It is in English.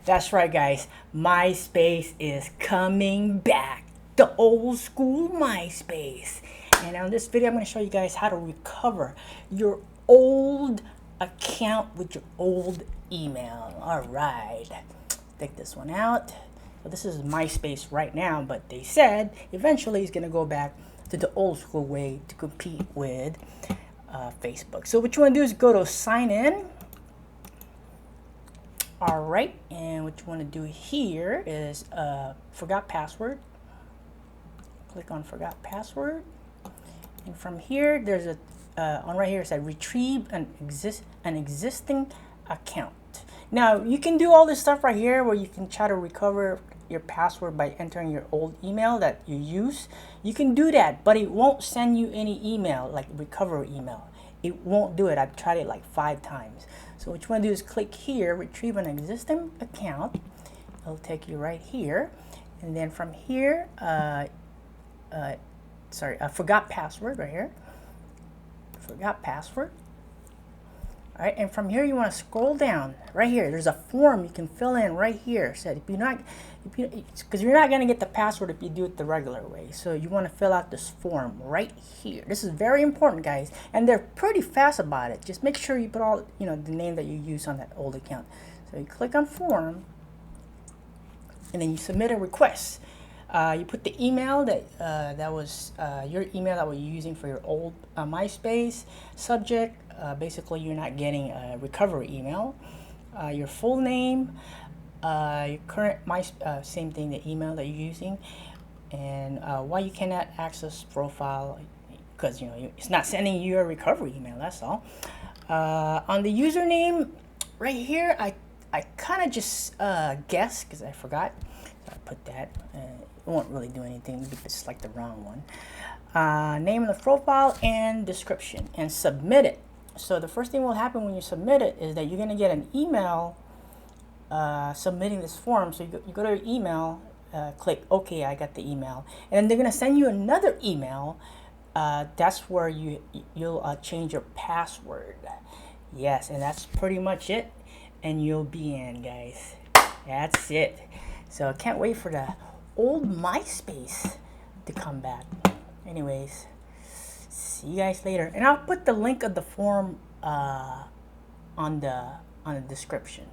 That's right, guys. MySpace is coming back. The old school MySpace. And on this video, I'm going to show you guys how to recover your old account with your old email. All right. Take this one out. So this is MySpace right now, but they said eventually it's going to go back to the old school way to compete with Facebook. So what you want to do is go to sign in. All right, and what you want to do here is forgot password. Click on forgot password, and from here there's a on right here it said retrieve an existing account. Now you can do all this stuff right here where you can try to recover your password by entering your old email that you use. You can do that, but it won't send you any email like recovery email. It won't do it. I've tried it like 5 times. So what you want to do is click here, retrieve an existing account. It'll take you right here, and then from here, forgot password right here. Forgot password. All right, and from here you want to scroll down right here. There's a form you can fill in right here. So because you're not going to get the password if you do it the regular way. So you want to fill out this form right here. This is very important, guys, and they're pretty fast about it. Just make sure you put all the name that you use on that old account. So you click on form, and then you submit a request. You put the email that was your email that you're using for your old MySpace. Subject. Basically, you're not getting a recovery email. Your full name, your current same thing, the email that you're using, and why you cannot access profile, because it's not sending you a recovery email. That's all. On the username, right here, I kind of just guess because I forgot. So I put that. It won't really do anything if it's like the wrong one. Name of the profile and description, and submit it. So the first thing will happen when you submit it is that you're going to get an email submitting this form. So you go to your email, click OK, I got the email, and then they're going to send you another email. That's where you'll change your password. Yes, and that's pretty much it, and you'll be in, guys. That's it. So I can't wait for the old MySpace to come back. Anyways, see you guys later, and I'll put the link of the form on the description.